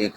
1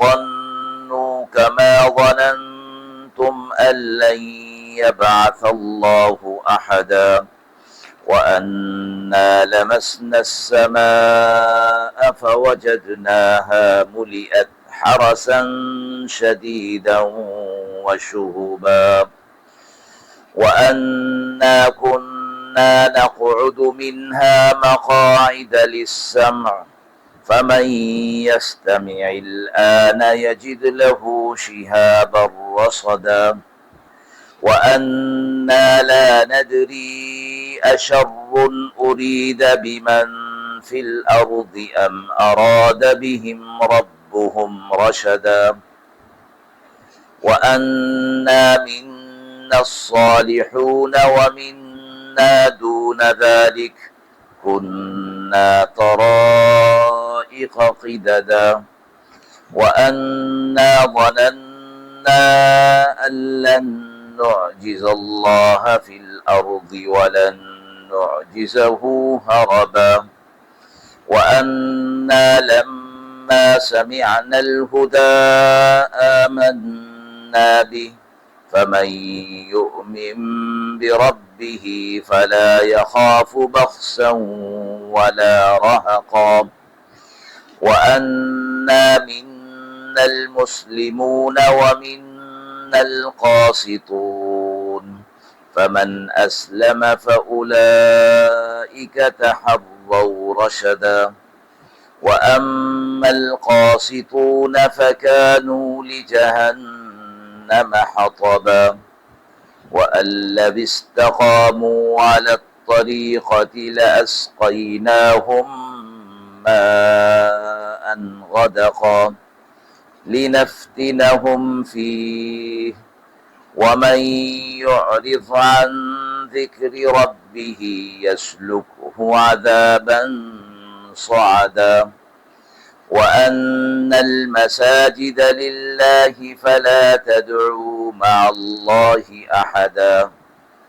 ظنوا كما ظننتم أن لن يبعث الله أحدا وأنا لمسنا السماء فوجدناها ملئت حرسا شديدا وشهبا وأنا كنا نقعد منها مقاعد للسمع فمن يستمع الآن يجد له شهابا رصدا وأنا لا ندري أشر أريد بمن في الأرض أم أراد بهم ربهم رشدا وأنا منا الصالحون ومنا دون ذلك كنا طرائق قددا وأنا ظننا أن لن نعجز الله في الأرض ولن نعجزه هربا وأنا لما سمعنا الهدى آمنا به فمن يؤمن بربه فلا يخاف بخسا ولا رهقا وأنا منا المسلمون ومنا القاسطون فمن أسلم فأولئك تحروا رشدا وأما القاسطون فكانوا لجهنم حطبا وأن لو استقاموا على الطريقة لأسقيناهم ماء غدقا لنفتنهم فيه ومن يعرض عن ذكر ربه يسلكه عذابا صعدا وأن المساجد لله فلا تدعوا مع الله أحدا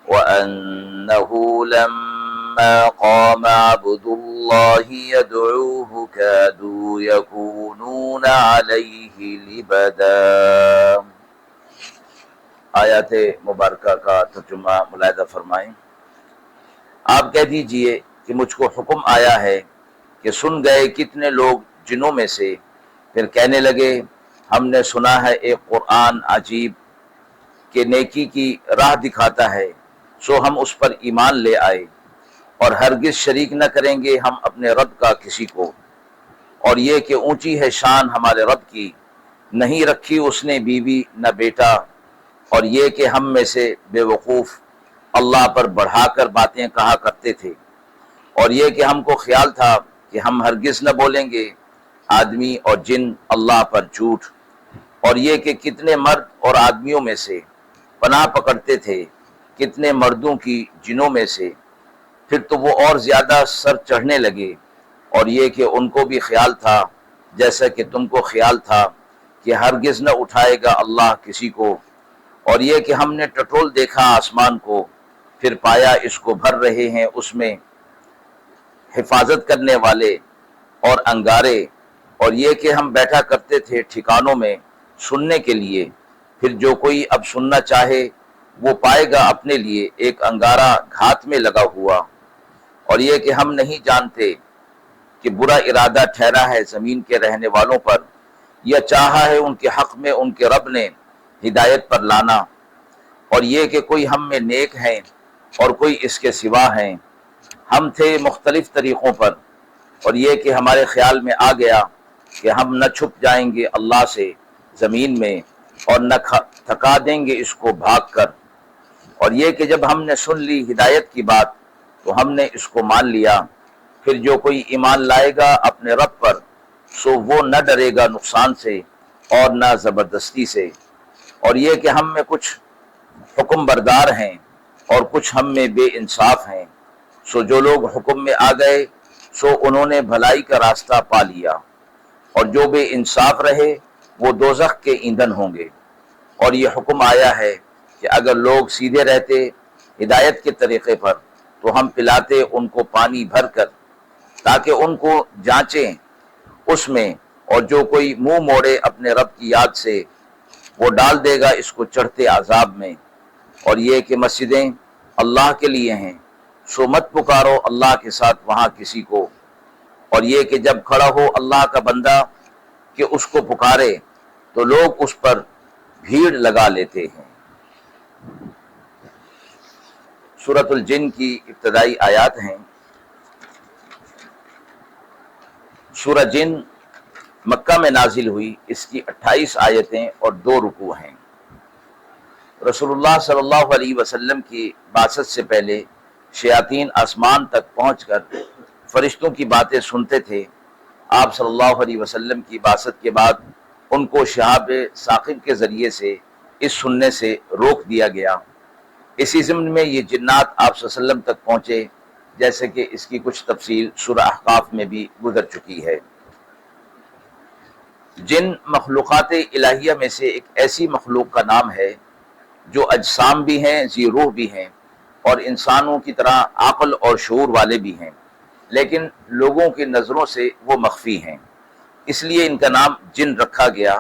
وأنه لما قام عبد الله يدعوه كادوا يكونون عليه لبدا। آیات مبارکہ کا ترجمہ ملاحظہ فرمائیں۔ آپ کہہ دیجئے کہ مجھ کو حکم آیا ہے کہ سن گئے کتنے لوگ جنوں میں سے، پھر کہنے لگے ہم نے سنا ہے ایک قرآن عجیب کہ نیکی کی راہ دکھاتا ہے، سو ہم اس پر ایمان لے آئے، اور ہرگز شریک نہ کریں گے ہم اپنے رب کا کسی کو، اور یہ کہ اونچی ہے شان ہمارے رب کی، نہیں رکھی اس نے بیوی نہ بیٹا، اور یہ کہ ہم میں سے بے وقوف اللہ پر بڑھا کر باتیں کہا کرتے تھے، اور یہ کہ ہم کو خیال تھا کہ ہم ہرگز نہ بولیں گے آدمی اور جن اللہ پر جھوٹ، اور یہ کہ کتنے مرد اور آدمیوں میں سے پناہ پکڑتے تھے، کتنے مردوں کی جنوں میں سے، پھر تو وہ اور زیادہ سر چڑھنے لگے، اور یہ کہ ان کو بھی خیال تھا جیسا کہ تم کو خیال تھا کہ ہرگز نہ اٹھائے گا اللہ کسی کو، اور یہ کہ ہم نے ٹٹول دیکھا آسمان کو، پھر پایا اس کو بھر رہے ہیں اس میں حفاظت کرنے والے اور انگارے، اور یہ کہ ہم بیٹھا کرتے تھے ٹھکانوں میں سننے کے لیے، پھر جو کوئی اب سننا چاہے وہ پائے گا اپنے لیے ایک انگارہ گھات میں لگا ہوا، اور یہ کہ ہم نہیں جانتے کہ برا ارادہ ٹھہرا ہے زمین کے رہنے والوں پر، یا چاہا ہے ان کے حق میں ان کے رب نے ہدایت پر لانا، اور یہ کہ کوئی ہم میں نیک ہیں اور کوئی اس کے سوا ہیں، ہم تھے مختلف طریقوں پر، اور یہ کہ ہمارے خیال میں آ گیا کہ ہم نہ چھپ جائیں گے اللہ سے زمین میں، اور نہ تھکا دیں گے اس کو بھاگ کر، اور یہ کہ جب ہم نے سن لی ہدایت کی بات تو ہم نے اس کو مان لیا، پھر جو کوئی ایمان لائے گا اپنے رب پر سو وہ نہ ڈرے گا نقصان سے اور نہ زبردستی سے، اور یہ کہ ہم میں کچھ حکم بردار ہیں اور کچھ ہم میں بے انصاف ہیں، سو جو لوگ حکم میں آ گئے سو انہوں نے بھلائی کا راستہ پا لیا، اور جو بے انصاف رہے وہ دوزخ کے ایندھن ہوں گے، اور یہ حکم آیا ہے کہ اگر لوگ سیدھے رہتے ہدایت کے طریقے پر تو ہم پلاتے ان کو پانی بھر کر تاکہ ان کو جانچیں اس میں، اور جو کوئی منہ موڑے اپنے رب کی یاد سے وہ ڈال دے گا اس کو چڑھتے عذاب میں، اور یہ کہ مسجدیں اللہ کے لیے ہیں سو مت پکارو اللہ کے ساتھ وہاں کسی کو، اور یہ کہ جب کھڑا ہو اللہ کا بندہ کہ اس کو پکارے تو لوگ اس پر بھیڑ لگا لیتے ہیں۔ سورۃ الجن کی ابتدائی آیات ہیں۔ سورہ جن مکہ میں نازل ہوئی، اس کی 28 آیتیں اور 2 رکوع ہیں۔ رسول اللہ صلی اللہ علیہ وسلم کی بعثت سے پہلے شیاطین آسمان تک پہنچ کر فرشتوں کی باتیں سنتے تھے۔ آپ صلی اللہ علیہ وسلم کی بعثت کے بعد ان کو شہاب ثاقب کے ذریعے سے اس سننے سے روک دیا گیا۔ اسی ضمن میں یہ جنات آپ صلی اللہ علیہ وسلم تک پہنچے، جیسے کہ اس کی کچھ تفصیل سورہ احقاف میں بھی گزر چکی ہے۔ جن مخلوقات الہیہ میں سے ایک ایسی مخلوق کا نام ہے جو اجسام بھی ہیں، ذی روح بھی ہیں، اور انسانوں کی طرح عقل اور شعور والے بھی ہیں، لیکن لوگوں کی نظروں سے وہ مخفی ہیں، اس لیے ان کا نام جن رکھا گیا۔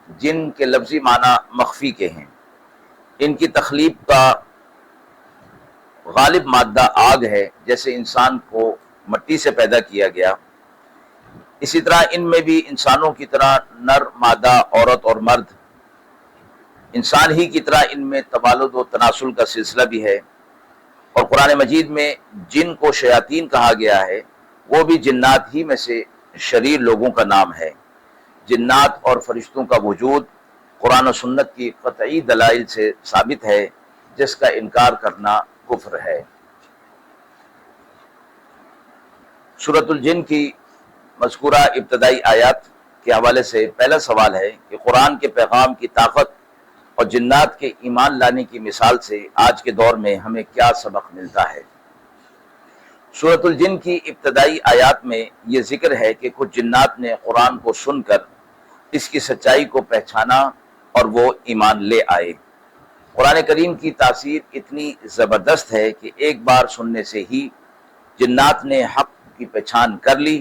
جن کے لفظی معنی مخفی کے ہیں۔ ان کی تخلیق کا غالب مادہ آگ ہے، جیسے انسان کو مٹی سے پیدا کیا گیا، اسی طرح ان میں بھی انسانوں کی طرح نر مادہ، عورت اور مرد، انسان ہی کی طرح ان میں تولد و تناسل کا سلسلہ بھی ہے، اور قرآن مجید میں جن کو شیاطین کہا گیا ہے وہ بھی جنات ہی میں سے شریر لوگوں کا نام ہے۔ جنات اور فرشتوں کا وجود قرآن و سنت کی قطعی دلائل سے ثابت ہے، جس کا انکار کرنا کفر ہے۔ سورۃ الجن کی مذکورہ ابتدائی آیات کے حوالے سے پہلا سوال ہے کہ قرآن کے پیغام کی طاقت اور جنات کے ایمان لانے کی مثال سے آج کے دور میں ہمیں کیا سبق ملتا ہے۔ سورۃ الجن کی ابتدائی آیات میں یہ ذکر ہے کہ کچھ جنات نے قرآن کو سن کر اس کی سچائی کو پہچانا اور وہ ایمان لے آئے۔ قرآن کریم کی تاثیر اتنی زبردست ہے کہ ایک بار سننے سے ہی جنات نے حق کی پہچان کر لی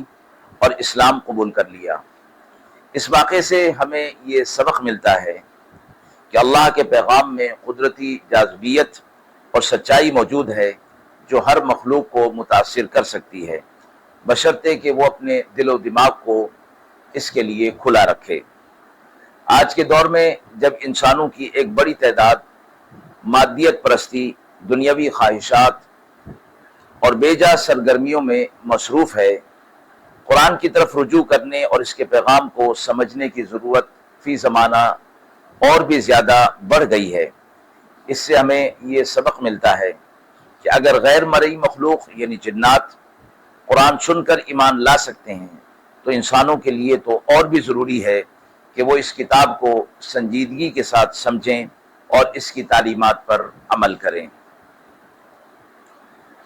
اور اسلام قبول کر لیا۔ اس واقعے سے ہمیں یہ سبق ملتا ہے کہ اللہ کے پیغام میں قدرتی جاذبیت اور سچائی موجود ہے جو ہر مخلوق کو متاثر کر سکتی ہے، بشرطے کہ وہ اپنے دل و دماغ کو اس کے لیے کھلا رکھے۔ آج کے دور میں جب انسانوں کی ایک بڑی تعداد مادیت پرستی، دنیاوی خواہشات اور بے جا سرگرمیوں میں مصروف ہے، قرآن کی طرف رجوع کرنے اور اس کے پیغام کو سمجھنے کی ضرورت فی زمانہ اور بھی زیادہ بڑھ گئی ہے۔ اس سے ہمیں یہ سبق ملتا ہے کہ اگر غیر مرئی مخلوق یعنی جنات قرآن سن کر ایمان لا سکتے ہیں تو انسانوں کے لیے تو اور بھی ضروری ہے کہ وہ اس کتاب کو سنجیدگی کے ساتھ سمجھیں اور اس کی تعلیمات پر عمل کریں۔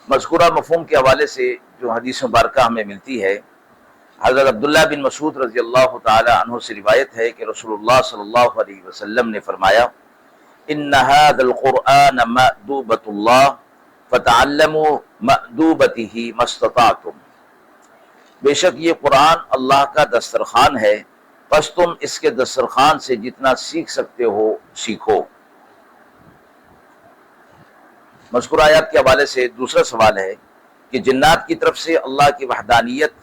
مذکورہ مفہوم کے حوالے سے جو حدیث مبارکہ ہمیں ملتی ہے، حضرت عبداللہ بن مسعود رضی اللہ تعالی عنہ سے روایت ہے کہ رسول اللہ صلی اللہ علیہ وسلم نے فرمایا، ان هذا القرآن مأدوبۃ اللہ فتعلموا مأدوبته ما استطعتم، بے شک یہ قرآن اللہ کا دسترخوان ہے، پس تم اس کے دسترخوان سے جتنا سیکھ سکتے ہو سیکھو۔ مذکورہ آیات کے حوالے سے دوسرا سوال ہے کہ جنات کی طرف سے اللہ کی وحدانیت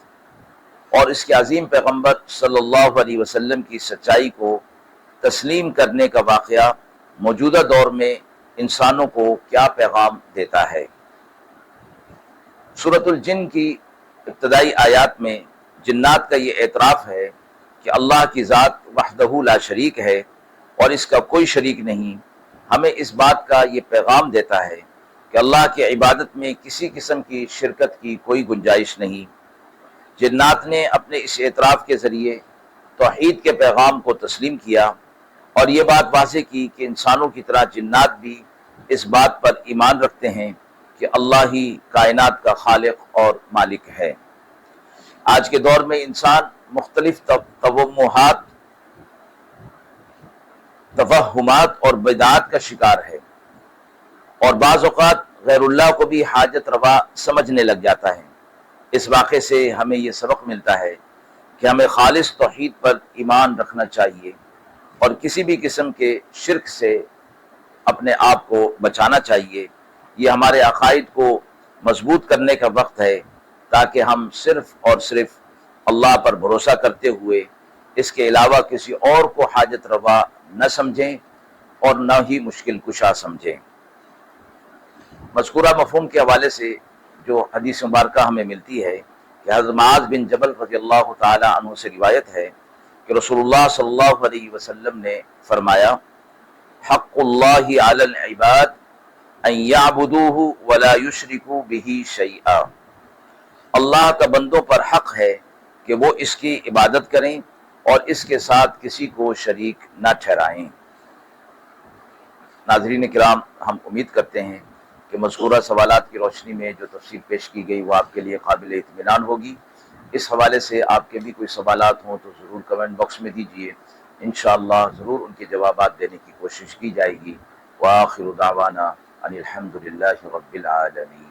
اور اس کے عظیم پیغمبر صلی اللہ علیہ وسلم کی سچائی کو تسلیم کرنے کا واقعہ موجودہ دور میں انسانوں کو کیا پیغام دیتا ہے؟ سورۃ الجن کی ابتدائی آیات میں جنات کا یہ اعتراف ہے کہ اللہ کی ذات وحدہ لا شریک ہے اور اس کا کوئی شریک نہیں، ہمیں اس بات کا یہ پیغام دیتا ہے کہ اللہ کی عبادت میں کسی قسم کی شرکت کی کوئی گنجائش نہیں۔ جنات نے اپنے اس اعتراف کے ذریعے توحید کے پیغام کو تسلیم کیا اور یہ بات واضح کی کہ انسانوں کی طرح جنات بھی اس بات پر ایمان رکھتے ہیں کہ اللہ ہی کائنات کا خالق اور مالک ہے۔ آج کے دور میں انسان مختلف توہمات اور بدعات کا شکار ہے اور بعض اوقات غیر اللہ کو بھی حاجت روا سمجھنے لگ جاتا ہے۔ اس واقعے سے ہمیں یہ سبق ملتا ہے کہ ہمیں خالص توحید پر ایمان رکھنا چاہیے اور کسی بھی قسم کے شرک سے اپنے آپ کو بچانا چاہیے۔ یہ ہمارے عقائد کو مضبوط کرنے کا وقت ہے تاکہ ہم صرف اور صرف اللہ پر بھروسہ کرتے ہوئے اس کے علاوہ کسی اور کو حاجت روا نہ سمجھیں اور نہ ہی مشکل کشا سمجھیں۔ مذکورہ مفہوم کے حوالے سے جو حدیث مبارکہ ہمیں ملتی ہے کہ حضرت معاذ بن جبل رضی اللہ تعالی عنہ سے روایت ہے کہ رسول اللہ صلی اللہ علیہ وسلم نے فرمایا، حق اللہ علی العباد ان یعبدوہ ولا یشرکوا بہ شیئا، اللہ کا بندوں پر حق ہے کہ وہ اس کی عبادت کریں اور اس کے ساتھ کسی کو شریک نہ ٹھہرائیں۔ ناظرین کرام، ہم امید کرتے ہیں کہ مذکورہ سوالات کی روشنی میں جو تفصیل پیش کی گئی وہ آپ کے لیے قابل اطمینان ہوگی۔ اس حوالے سے آپ کے بھی کوئی سوالات ہوں تو ضرور کمنٹ باکس میں دیجیے، انشاءاللہ ضرور ان کے جوابات دینے کی کوشش کی جائے گی۔ وآخر دعوانا ان الحمد للہ رب العالمین۔